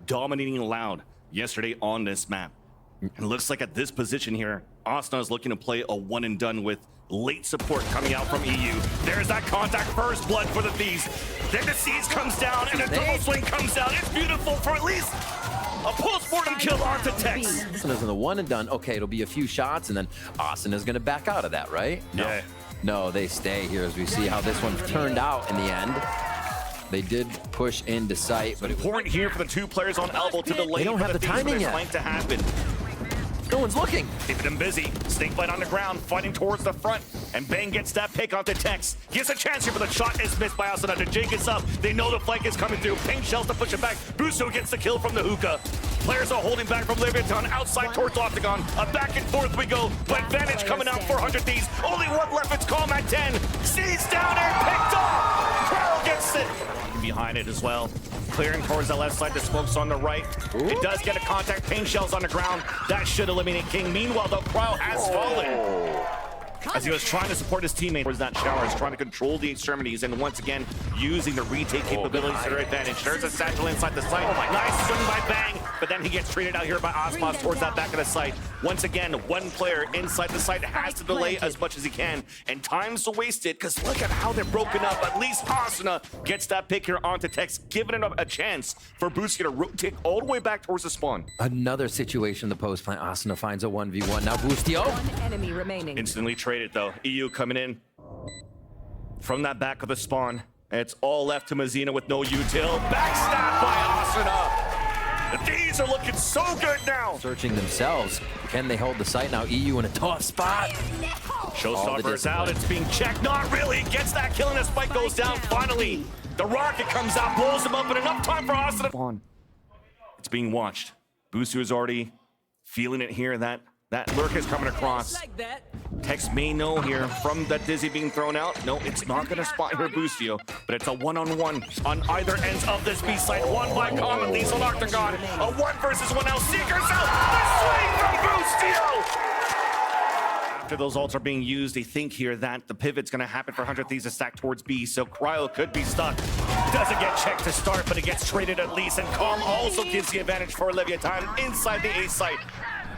dominating loud yesterday on this map. It looks like at this position here, Asuna is looking to play a one and done with late support coming out from EU. There's that contact, first blood for the Thieves. Then the Siege comes down and a double swing comes down. It's beautiful for at least a post-mortem kill onto Tex. Asuna's in the one and done. Okay, it'll be a few shots and then Asuna's gonna back out of that, right? No. Yeah. No, they stay here as we see how this one turned out in the end. They did push into sight, but it was Important here for the two players on elbow to delay. They don't have the timing yet. To happen. No one's looking. Keeping them busy. Snakebite on the ground, fighting towards the front. And Bang gets that pick onto Tex. He has a chance here, but the shot is missed by Asuna. The Jake is up. They know the flank is coming through. Pain shells to push it back. Busto gets the kill from the hookah. Players are holding back from Leviatán outside towards Octagon. A back and forth we go. But advantage coming out 400 Thieves. Only one left. It's Calm at 10. Sees down and picked off. Pearl gets it. Behind it as well. Clearing towards the left side, the smoke's on the right. Ooh. It does get a contact, pain shells on the ground. That should eliminate King. Meanwhile, the crowd has fallen. As he was trying to support his teammate towards that shower, he's trying to control the extremities and once again, using the retake capabilities to their advantage. There's a satchel inside the site. Nice swing by Bang, but then he gets treated out here by Osmos towards that back of the site. Once again, one player inside the site has to delay as much as he can, and time's wasted because look at how they're broken up. At least Asuna gets that pick here onto Tex, giving him a chance for Boosky to rotate all the way back towards the spawn. Another situation in the post plant. Asuna finds a 1v1. Now Boostio. One enemy remaining. Instantly traded though. EU coming in from that back of the spawn. It's all left to Mazina with no util. Backstab by Asuna. The Thieves are looking so good now. Searching themselves. Can they hold the site now? EU in a tough spot. Showstopper's out. It's being checked. Not really. Gets that kill and the spike goes down. Finally, the rocket comes out, blows him up, and enough time for Asuna. It's being watched. Busu is already feeling it here. That lurk is coming across. Tex may know here from that Dizzy being thrown out. No, it's not going to spot here Boostio, but it's a one-on-one on either ends of this B site. One by Common, leads on Octagon. A 1 versus 1 now. Seekers out. The swing from Boostio. After those ults are being used, they think here that the pivot's going to happen for 100 Thieves to stack towards B, so Cryo could be stuck. Doesn't get checked to start, but it gets traded at least, and Calm also gives the advantage for Leviatán inside the A site.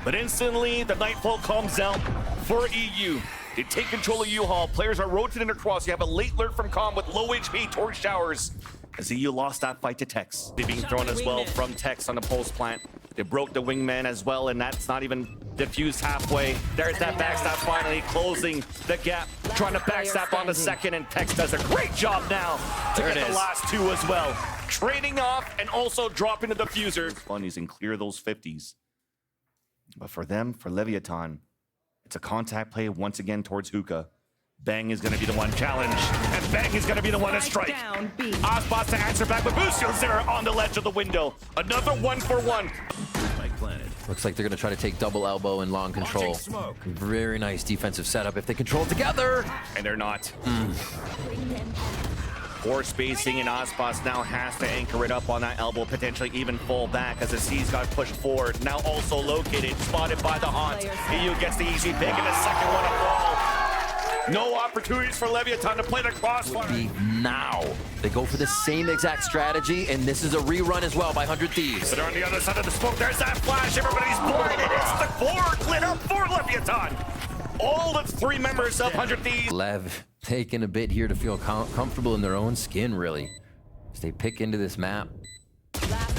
But instantly, the Nightfall comes out for EU. They take control of U-Haul. Players are rotating across. You have a late lurk from Calm with low HP towards Showers. As EU lost that fight to Tex. They're being thrown as well from Tex on the pulse plant. They broke the wingman as well, and that's not even diffused halfway. There's that backstab finally closing the gap. Trying to backstab on the second, and Tex does a great job now to get the last two as well. Trading off and also dropping the diffuser. Bunnies and clear those 50s. But for them, for Leviatán, it's a contact play once again towards Hookah. Bang is going to be the one challenge, and Bang is going to be the one to strike. Osbot to answer back, but Boostio's there on the ledge of the window. Another 1-for-1. Looks like they're going to try to take double elbow and long control. Very nice defensive setup if they control together. And they're not. Poor spacing, and Osbos now has to anchor it up on that elbow, potentially even fall back as the C's got pushed forward. Now also located, spotted by the Haunt. EU gets the easy pick and a second one to fall. No opportunities for Leviatán to play the crossfire. Now they go for the same exact strategy, and this is a rerun as well by 100 Thieves. But on the other side of the smoke, there's that flash. Everybody's blinded. It's the board lit up for Leviatán. All the 3 members of 100 Thieves. Lev taking a bit here to feel comfortable in their own skin, really. As they pick into this map,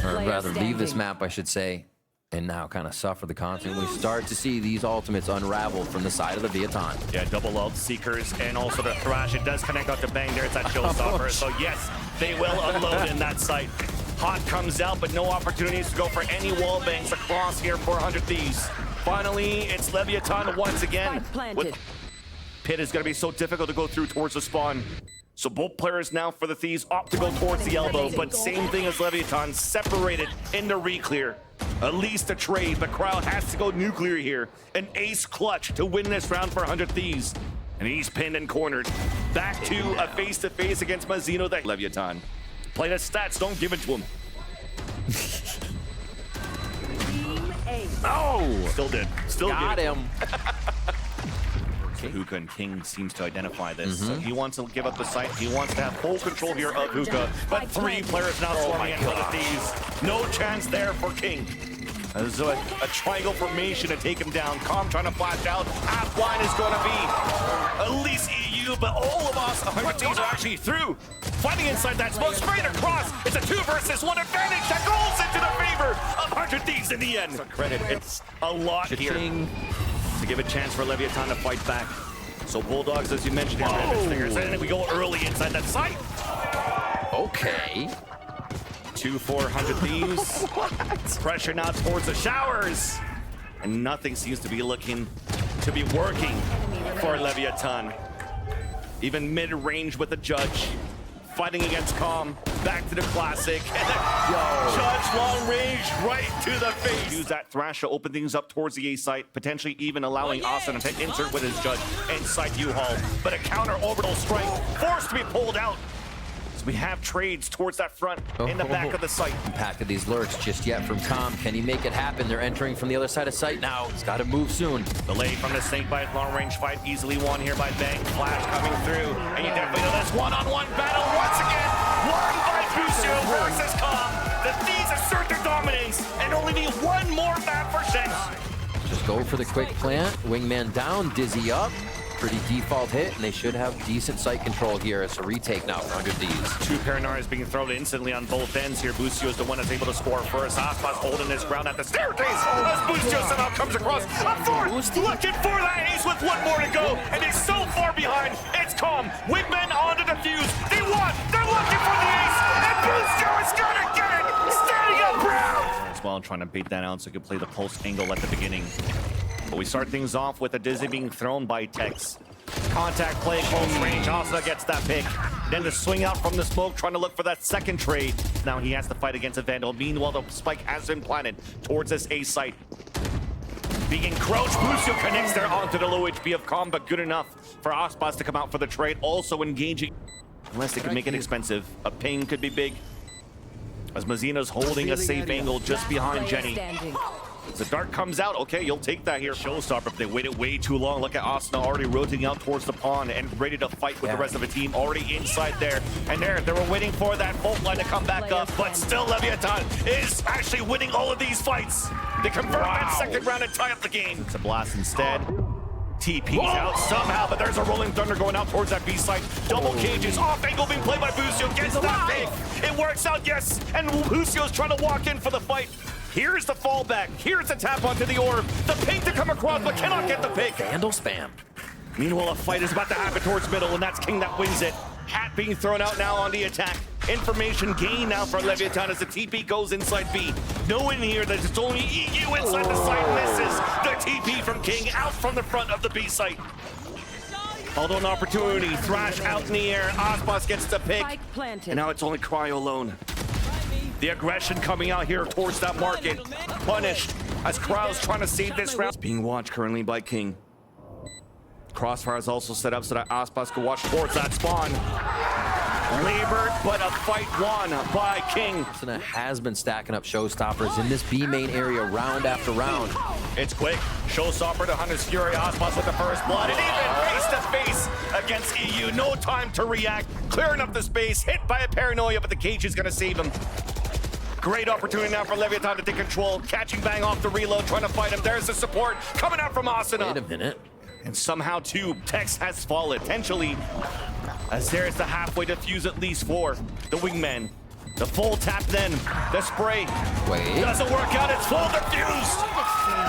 or rather leave this map, I should say, and now kind of suffer the consequences. We start to see these ultimates unravel from the side of the Leviatán. Yeah, double ult Seekers and also the Thrash. It does connect out to Bang. There's that showstopper. So yes, they will unload in that site. Hot comes out, but no opportunities to go for any wall bangs across here for 100 Thieves. Finally, it's Leviatán once again. Pit is going to be so difficult to go through towards the spawn. So both players now for the Thieves opt to go towards the elbow, but same thing as Leviatán, separated in the re-clear. At least a trade, but Crowd has to go nuclear here. An ace clutch to win this round for 100 Thieves. And he's pinned and cornered. Back to a face-to-face against Mazzino, that Leviatán. Play the stats, don't give it to him. Team A. Oh! Still did. Still Got did. him. Hookah, and King seems to identify this. So he wants to give up the site. He wants to have full control here of Hookah. But 3 players now swarming in for the Thieves. No chance there for King. There's a triangle formation to take him down. Calm trying to flash out. Half line is going to be at least EU, but all of us, 100 Thieves, are actually through. Fighting inside that smoke, straight across. It's a 2 versus 1 advantage that goes into the favor of 100 Thieves in the end. So credit, it's a lot here to give a chance for Leviatán to fight back. So Bulldogs, as you mentioned, and we go early inside that site. Okay. 2-400 Thieves. Pressure now towards the showers. And nothing seems to be looking to be working for Leviatán. Even mid-range with the Judge. Fighting against Calm. Back to the classic. And then Judge long range right to the face. Use that thrash to open things up towards the A site. Potentially even allowing Asuna to insert with his Judge inside U-Haul. But a counter orbital strike forced to be pulled out. So we have trades towards that front in the back of the site. Impact of these lurks just yet from Calm. Can he make it happen? They're entering from the other side of site now. He's got to move soon. Delay from the Snakebite, long range fight easily won here by Bang. Flash coming through, and you definitely know this one-on-one battle once again. Won by Busio versus Calm. The Thieves assert their dominance and only need one more map for Shen. Just go for the quick plant. Wingman down, Dizzy up. Pretty default hit, and they should have decent site control here. It's a retake now for 100 Thieves. 2 Paranars being thrown instantly on both ends here. Busio is the one that's able to score first. Aspas holding his ground at the staircase as Busio somehow comes across. Up forward, looking for that ace with 1 more to go, and he's so far behind. It's Calm. Wingmen on to the fuse. They won. They're looking for the ace, and Busio is gonna get it. Standing up proud. As well, trying to bait that out so he can play the pulse angle at the beginning. But we start things off with a Dizzy being thrown by Tex. Contact play, close range, Asuna gets that pick. Then the swing out from the smoke, trying to look for that second trade. Now he has to fight against a Vandal. Meanwhile, the spike has been planted towards this A site. Being encroached, Busio connects there onto the low HP of Calm, but good enough for Aspas to come out for the trade. Also engaging, unless they can make it expensive. A ping could be big. As Mazina's holding a safe angle just behind Jenny. The dart comes out. Okay, you'll take that here. Showstopper, but they waited way too long. Look at Asuna already rotating out towards the pond and ready to fight with the rest of the team. Already inside there. And there, they were waiting for that fault line to come back up. But still, Leviatán is actually winning all of these fights. They convert that second round and tie up the game. It's a blast instead. TP's out somehow, but there's a Rolling Thunder going out towards that B site. Double cages, off angle being played by Busio. Gets that big. It works out, yes. And Busio's trying to walk in for the fight. Here's the fallback. Here's the tap onto the orb. The ping to come across, but cannot get the pick. Vandal spam. Meanwhile, a fight is about to happen towards middle, and that's King that wins it. Hat being thrown out now on the attack. Information gain now for Leviatán as the TP goes inside B. Knowing here that it's only EU inside the site misses. The TP from King out from the front of the B site. Although an opportunity, Thrash out in the air. Aspas gets the pick. And now it's only Cryo alone. The aggression coming out here towards that market. Punished as Cryo's trying to save this round. It's being watched currently by King. Crossfire is also set up so that Aspas can watch towards that spawn. Labored, but a fight won by King. Asuna has been stacking up showstoppers in this B main area round after round. It's quick. Showstopper to Hunter's Fury. Aspas with the first blood. And even face-to-face against EU. No time to react. Clearing up the space. Hit by a paranoia, but the cage is going to save him. Great opportunity now for Leviatán to take control. Catching Bang off the reload, trying to fight him. There's the support coming out from Asuna. Wait a minute. And somehow, too, Tex has fallen. Potentially, as there's the halfway defuse at least for the Wingman. The full tap then. The spray. Wait. Doesn't work out. It's full defused.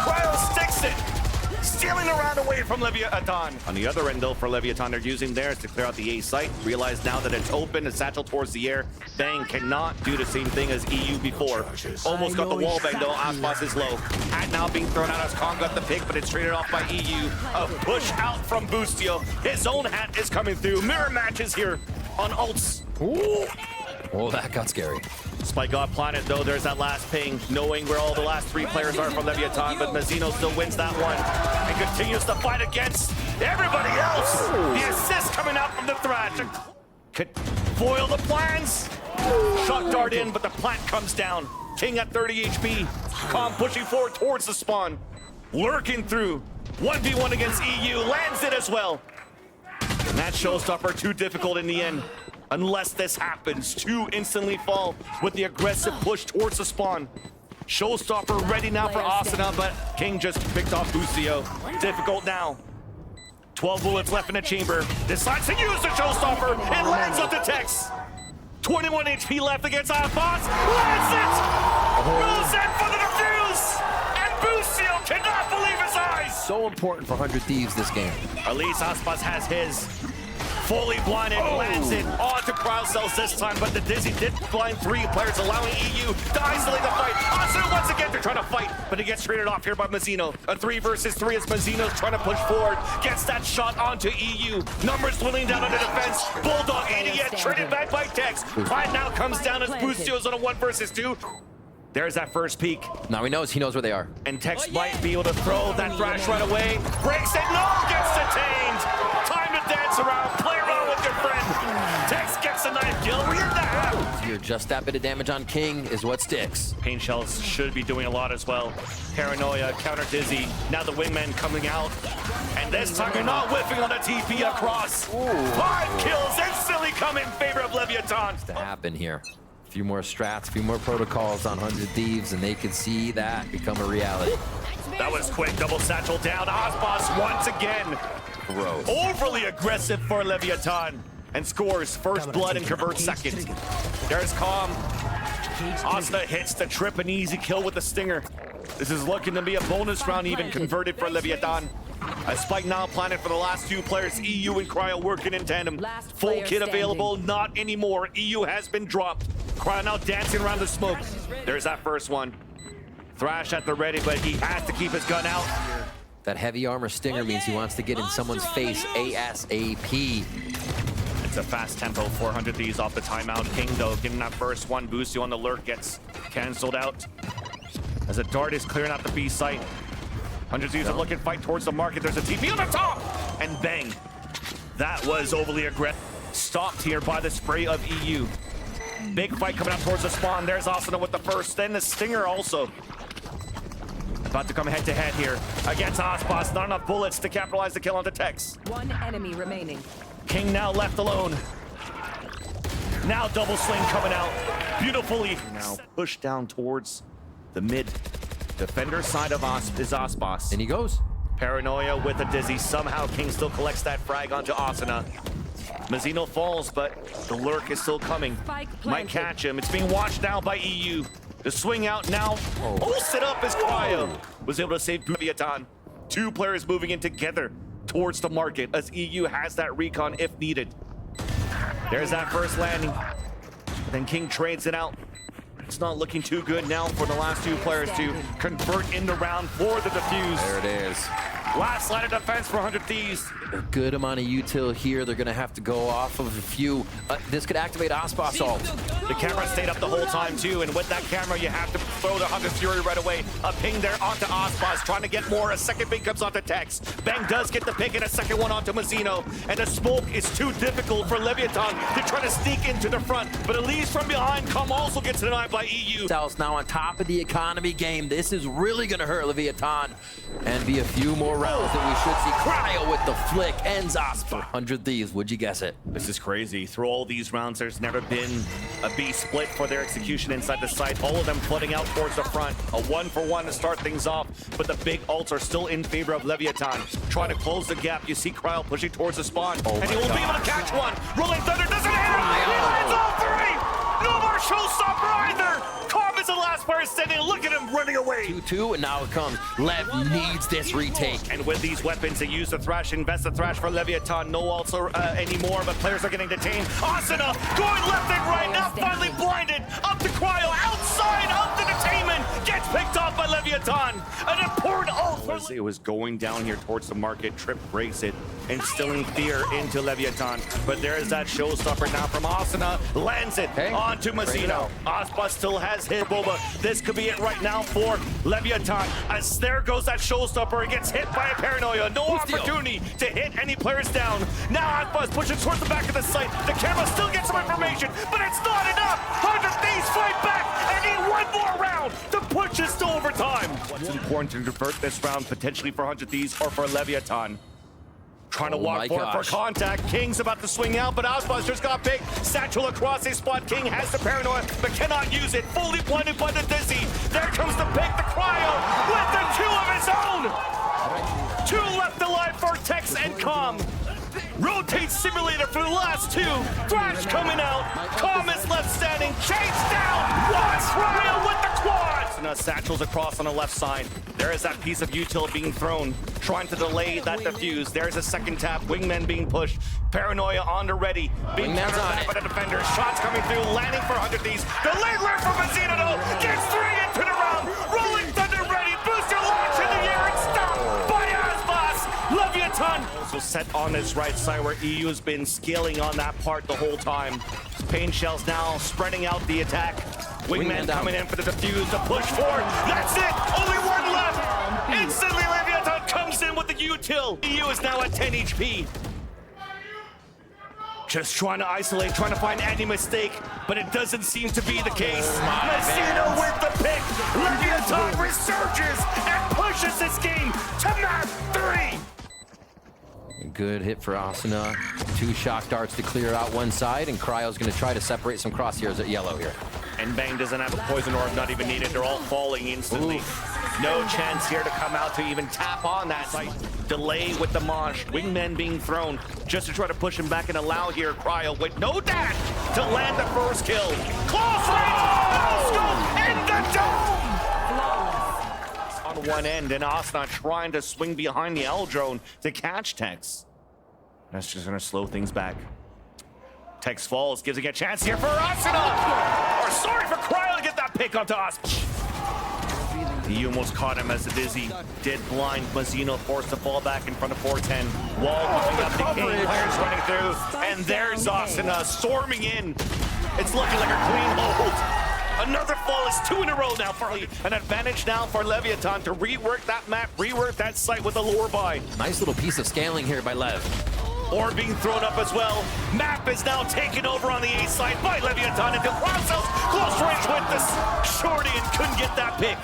Cryo sticks it. Stealing the round away from Leviatán. On the other end, though, for Leviatán, they're using theirs to clear out the A site. Realize now that it's open, a satchel towards the air. Bang cannot do the same thing as EU before. Almost got the wall bang, though. Aspas is low. Hat now being thrown out as Kong got the pick, but it's traded off by EU. A push out from Busio. His own hat is coming through. Mirror matches here on ults. Ooh. Oh, that got scary. Spike got planted, though. There's that last ping, knowing where all the last 3 players are from Leviatán, but Mazzino still wins that one and continues to fight against everybody else. The assist coming out from the Thrash. Could foil the plans. Shot dart in, but the plant comes down. King at 30 HP. Calm pushing forward towards the spawn. Lurking through. 1v1 against EU, lands it as well. And that showstopper too difficult in the end. Unless this happens, 2 instantly fall with the aggressive push towards the spawn. Showstopper ready now for Asuna, but King just picked off Busio. Difficult now. 12 bullets left in the chamber. Decides to use the showstopper. It lands on the Tex. 21 HP left against Aspas. Lands it! Goes in for the defuse! And Busio cannot believe his eyes! So important for 100 Thieves this game. At least Aspas has his. Fully blinded, lands it onto cryo cells this time, but the Dizzy did blind 3 players, allowing EU to isolate the fight. Asuna once again, they're trying to fight, but he gets traded off here by Mazzino. A 3 versus 3 as Mazzino's trying to push forward, gets that shot onto EU. Numbers dwindling down on the defense. Bulldog 80 yet traded back by Tex. Pride now comes down as Busio's on a 1 versus 2. There's that first peek. Now he knows where they are. And Tex might be able to throw that thrash right away. Breaks it, no, gets detained. Time to dance around, play around with your friend. Tex gets a 9th kill, we're in the half. Here, just that bit of damage on King is what sticks. Pain Shells should be doing a lot as well. Paranoia, counter Dizzy, now the wingman coming out. And this time you're not whiffing on the TP across. 5 kills instantly come in favor of Leviatán. To happen here. A few more strats, a few more protocols on 100 Thieves, and they can see that become a reality. That was quick, double satchel down. Aspas once again. Gross. Overly aggressive for Leviatán. And scores first blood and converts second. There's Calm. Asuna hits the trip, an easy kill with the stinger. This is looking to be a bonus round even converted for Leviatán. A spike now planted for the last 2 players. EU and Cryo working in tandem. Full kit available, not anymore. EU has been dropped. Cryo now dancing around the smoke. There's that first one. Thrash at the ready, but he has to keep his gun out. That heavy armor stinger means he wants to get in someone's face ASAP. It's a fast tempo, 400 Thieves off the timeout. King, though, getting that first one. Busio on the lurk gets canceled out. As a dart is clearing out the B site. 100 Thieves are looking to fight towards the market. There's a TP on the top! And bang. That was overly aggressive. Stopped here by the spray of EU. Big fight coming up towards the spawn. There's Asuna with the first. Then the stinger also. About to come head to head here against Aspas. Not enough bullets to capitalize the kill onto Tex. 1 enemy remaining. King now left alone. Now double sling coming out beautifully. Now pushed down towards the mid defender side of Aspas. And he goes. Paranoia with a Dizzy. Somehow King still collects that frag onto Asuna. Mazzino falls, but the lurk is still coming. Might catch him. It's being watched now by EU. The swing out now. Sit up as Cryo was able to save Leviatán. 2 players moving in together towards the market as EU has that recon if needed. There's that first landing. Then King trades it out. It's not looking too good now for the last 2 players to convert in the round for the defuse. There it is. Last line of defense for 100 Thieves. A good amount of util here. They're going to have to go off of a few. This could activate Aspas ult. The camera stayed up the whole time too, and with that camera, you have to throw the Hunger Fury right away. A ping there onto Aspas, trying to get more. A second ping comes onto Tex. Bang does get the pick, and a second one onto Mazzino. And the smoke is too difficult for Leviatán to try to sneak into the front, but at least from behind, Com also gets denied by EU. Cells now on top of the economy game. This is really going to hurt Leviatán, and be a few more rounds that we should see. Cryo with the flick ends Aspas. 100 Thieves, would you guess it? This is crazy. Through all these rounds, there's never been a B split for their execution inside the site. All of them flooding out towards the front. A 1-for-1 to start things off, but the big ults are still in favor of Leviatán. Trying to close the gap. You see Cryo pushing towards the spawn, and he will be able to catch one. Rolling Thunder doesn't hit him. He lands all 3. No more showstopper either. Com is the last player standing. Look at him running away. 2-2, and now it comes. Lev needs this retake. And with these weapons, they use the Thrash, invest the Thrash for Leviatán. No ults anymore, but players are getting detained. Asuna going left and right, now finally blinded. Up to Cryo, outside of the detainment. Gets picked off by Leviatán. An important ult. It was going down here towards the market. Trip breaks it, instilling fear into Leviatán. But there is that showstopper now from Asuna. Lands it onto Mazzino. Aspas still has hit Boba. This could be it right now for Leviatán. As there goes that showstopper. It gets hit by a Paranoia. No opportunity to hit any players down. Now Aspas pushes towards the back of the site. The camera still gets some information, but it's not enough. 100 Thieves fight back and need 1 more round to push this to overtime. What's important to convert this round, potentially for 100 Thieves or for Leviatán. Trying to walk forward for contact. King's about to swing out, but Ozbuster's got big. Satchel across his spot. King has the paranoia, but cannot use it. Fully blinded by the Dizzy. There comes the pick, the cryo, with the two of his own. Two left alive for Tex and Com. Rotate simulator for the last two. Thrash coming out. Com is left standing. Chase down. Watch Cryo with the quads. And Satchel's across on the left side. There is that piece of util being thrown, trying to delay that defuse. There's a second tap. Wingman being pushed. Paranoia on the ready. Being countered back by the defender. Shots coming through. Landing for 100 Thieves. The late lurk from Mazino though. Gets three into the round. Rolling Thunder ready. Booster launch in the air and stopped by Asbas. Leviatán also set on this right side where EU has been scaling on that part the whole time. Pain Shells now spreading out the attack. Wingman coming in for the defuse, the push forward. That's it! Only one left! Instantly Leviatán comes in with the util. EU is now at 10 HP. Just trying to isolate, trying to find any mistake, but it doesn't seem to be the case. Mazino with the pick. Leviatán resurges and pushes this game to map 3. Good hit for Asuna. Two shock darts to clear out one side, and Cryo's going to try to separate some crosshairs at yellow here. And Bang doesn't have a poison orb, not even needed. They're all falling instantly. Oof. No chance here to come out to even tap on that site. Delay with the Mosh. Wingmen being thrown just to try to push him back and allow here Cryo with no dash to land the first kill. Close range! No scope in the dome! On one end, and Asuna trying to swing behind the L drone to catch Tex. That's just gonna slow things back. Tex falls, gives it a chance here for Asuna! Or sorry, for Cryo to get that pick onto us. He almost caught him as the Dizzy did blind Mazino, forced to fall back in front of 410. Wall moving up, the King, players running through, and there's Asuna storming in. It's looking like a clean hold. Another fall is 2 in a row now for an advantage now for Leviatán to rework that map, rework that site with a lure buy. Nice little piece of scaling here by Lev. Or being thrown up as well. Map is now taken over on the A side by Leviatán until Crowdcells close range with this shorty and couldn't get that pick.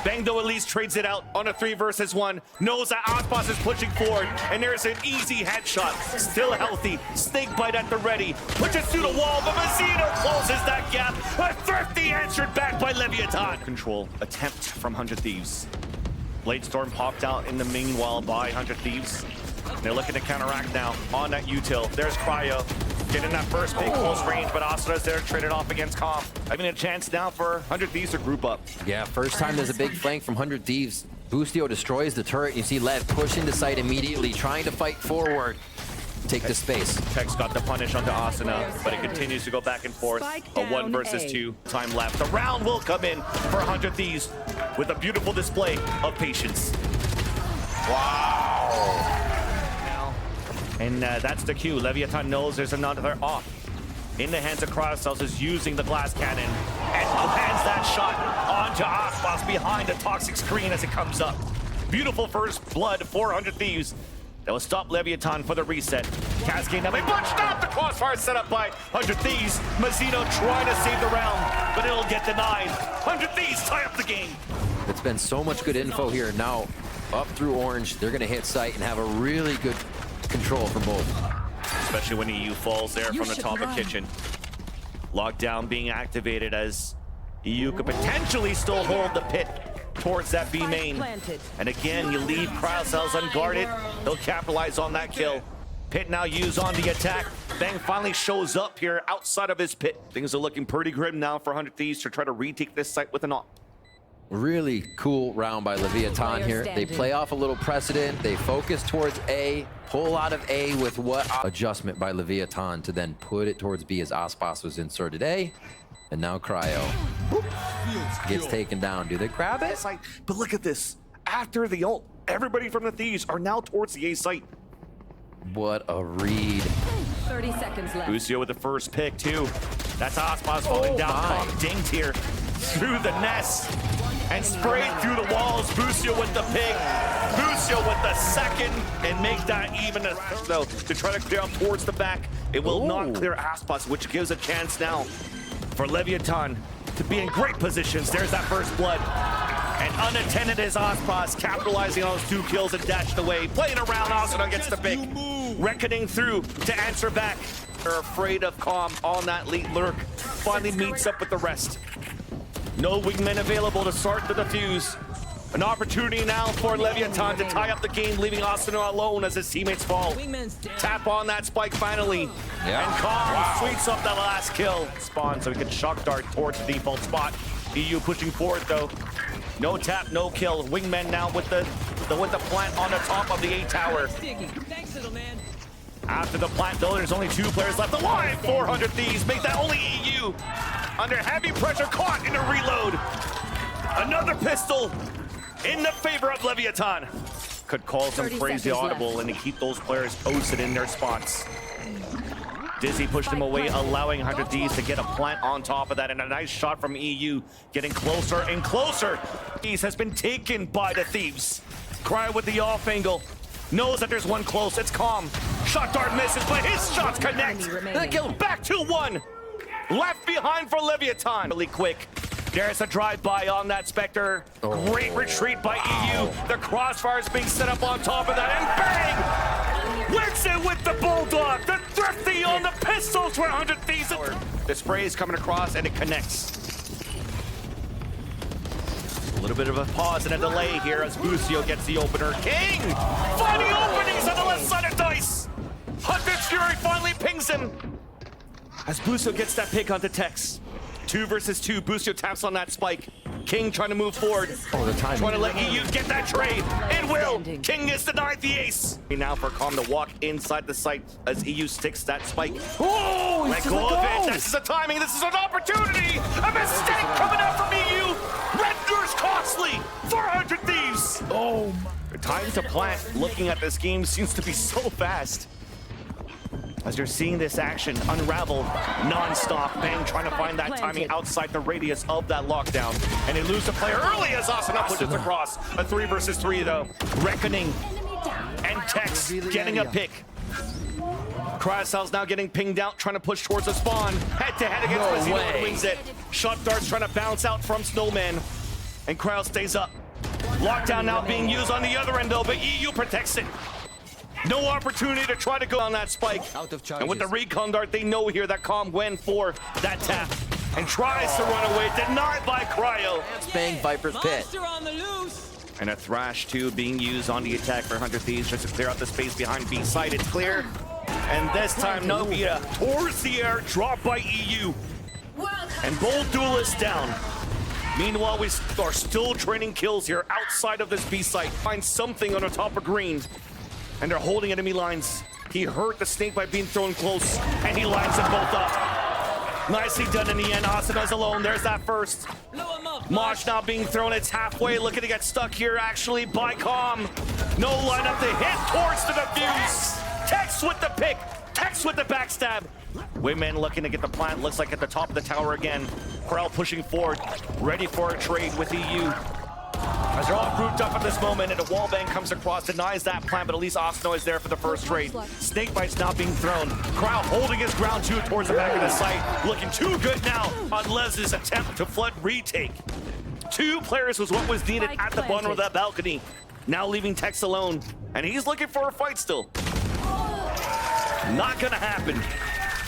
Bang though at least trades it out on a 3 versus 1. Knows that Aspas is pushing forward, and there's an easy headshot. Still healthy. Snake bite at the ready. Pushes through the wall, but Mazino closes that gap. A thrifty answered back by Leviatán. Control attempt from 100 Thieves. Bladestorm popped out in the meanwhile by 100 Thieves. They're looking to counteract now on that util. There's Cryo. Getting that first big close range, but Asuna's there to trade it off against Com. Having a chance now for 100 Thieves to group up. Yeah, first time there's a big flank from 100 Thieves. Boostio destroys the turret. You see Lev push into sight immediately, trying to fight forward. Take the space. Tex got the punish onto Asuna, but it continues to go back and forth. A 1 versus 2 time left. The round will come in for 100 Thieves with a beautiful display of patience. Wow. And that's the cue. Leviatán knows there's another off. In the hands of Crowdcells is using the glass cannon and lands that shot onto Aspas behind the toxic screen as it comes up. Beautiful first blood, 400 Thieves. That will stop Leviatán for the reset. Cascade now, but stop the crossfire set up by 100 Thieves. Mazino trying to save the round, but it'll get denied. 100 Thieves tie up the game. It's been so much good info here. Now, up through orange, they're going to hit sight and have a really good control for both. Especially when EU falls there from the top of kitchen. Lockdown being activated as EU could potentially still hold the pit towards that B main. And again, you leave Crowdcells unguarded. He'll capitalize on that kill. Pit now used on the attack. Bang finally shows up here outside of his pit. Things are looking pretty grim now for 100 Thieves to try to retake this site with an op. Really cool round by Leviatán here. They play off a little precedent. They focus towards A, pull out of A with what adjustment by Leviatán to then put it towards B as Aspas was inserted A. And now Cryo gets taken down. Do they grab it? But look at this. After the ult, everybody from the Thieves are now towards the A site. What a read. 30 seconds left. Boostio with the first pick too. That's Aspas falling down. Com dinked here through the nest and sprayed through the walls. Boostio with the pick. Boostio with the second and make that even though to try to clear up towards the back. It will not clear Aspas, which gives a chance now for Leviatán to be in great positions. There's that first blood. And unattended is Ospas, capitalizing on those 2 kills and dashed away. Playing around, Asuna gets the pick. Reckoning through to answer back. They're afraid of Calm on that lead lurk. Finally meets up with the rest. No wingmen available to start the defuse. An opportunity now for Leviatán to tie up the game, leaving Asuna alone as his teammates fall. Tap on that spike finally. And Calm sweeps up that last kill. Spawn so he can shock dart towards the default spot. EU pushing forward though. No tap, no kill. Wingmen now with the plant on the top of the A tower. After the plant though, there's only 2 players left alive. 400 Thieves make that only EU. Under heavy pressure, caught in a reload. Another pistol in the favor of Leviatán. Could call some crazy audible and to keep those players posted in their spots. Dizzy pushed him away, allowing 100 Thieves to get a plant on top of that, and a nice shot from EU, getting closer and closer. Thieves has been taken by the Thieves. Cry with the off angle. Knows that there's one close, it's Calm. Shot dart misses, but his shots connect. That kill back to 1. Left behind for Leviatán. Really quick. There's a drive-by on that Spectre. Great retreat by EU. The crossfire is being set up on top of that, and bang! Wins it with the Bulldog. The thrifty on the pistols for 100 Thieves. The spray is coming across, and it connects. A little bit of a pause and a delay here as Busio gets the opener. King! Finding openings on the left side of Dice! Hunter's Fury finally pings him. As Busio gets that pick onto Tex. 2 versus 2, Busio taps on that spike. King trying to move forward. Oh, the timing. Trying to let EU get that trade. It will! King is denied the ace. Now for Calm to walk inside the site as EU sticks that spike. Oh, let go of it. This is the timing. This is an opportunity. A mistake coming out from EU. Renders costly. 400 Thieves. Oh, the time to plant. Looking at this game seems to be so fast. As you're seeing this action unravel non-stop, Bang trying to find that timing outside the radius of that lockdown. And they lose the player early as Asuna pushes across. A 3 versus 3 though. Reckoning and Tex getting a pick. Cryoscel's now getting pinged out, trying to push towards the spawn. Head-to-head against Mazino and wins it. Shot darts trying to bounce out from Snowman. And Cryo stays up. Lockdown now being used on the other end though, but EU protects it. No opportunity to try to go on that spike. And with the recon dart, they know here that Calm went for that tap. And tries to run away, denied by Cryo. Bang Viper's pit. And a Thrash 2 being used on the attack for 100 Thieves just to clear out the space behind B side. It's clear. And this time, Novia towards the air, dropped by EU. And both duelists down. Meanwhile, we are still training kills here outside of this B site. Find something on the top of green. And they're holding enemy lines. He hurt the snake by being thrown close, and he lines them both up. Nicely done in the end. Asuna's alone. There's that first. Mosh now being thrown. It's halfway. Looking to get stuck here, actually, by Calm. No lineup to hit towards the defuse. Tex with the pick. Tex with the backstab. Wingman looking to get the plant. Looks like at the top of the tower again. Corral pushing forward, ready for a trade with EU. As they're all grouped up at this moment, and a wallbang comes across, denies that plant, but at least Asuna is there for the first trade. Snakebite's now being thrown. Crowd holding his ground too towards the back of the site. Looking too good now on Les's attempt to flood retake. 2 players was what was needed at the bottom of that balcony. Now leaving Tex alone, and he's looking for a fight still. Not gonna happen.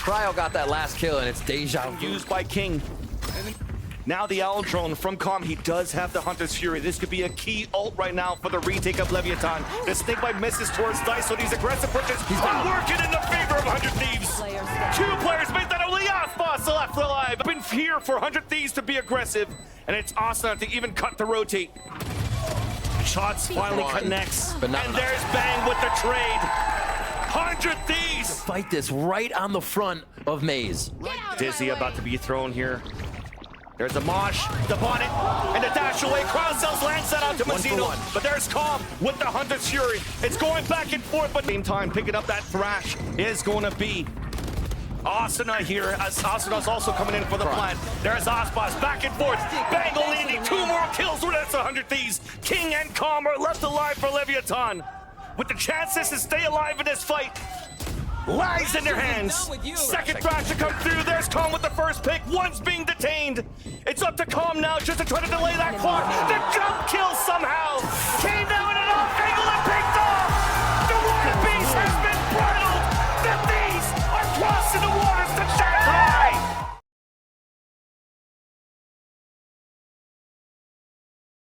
Cryo got that last kill, and it's deja vu. Used by King. Now the Owl Drone from Calm, he does have the Hunter's Fury. This could be a key ult right now for the retake of Leviatán. The Snakebite misses towards Dice, so these aggressive pushes are working in the favor of 100 Thieves. 2 players make that only Aspas left alive. Been here for 100 Thieves to be aggressive, and it's Asuna to even cut the rotate. Shots finally connects, and there's Bang with the trade. 100 Thieves! Fight this right on the front of Maze. Dizzy about to be thrown here. There's a Mosh, the bonnet, and the dash away. Cryoscel's lands that out to Mazino, but there's Calm with the Hunter's Fury. It's going back and forth, but same time, picking up that Thrash is going to be Asuna here, as Asuna's also coming in for the plant. There's Aspas, back and forth. Bang only needing 2 more kills, where that's 100 Thieves. King and Calm are left alive for Leviatán. With the chances to stay alive in this fight, lies in their hands. Second Thrash to come through. There's Calm with the first pick. One's being detained. It's up to Calm now just to try to delay that clock.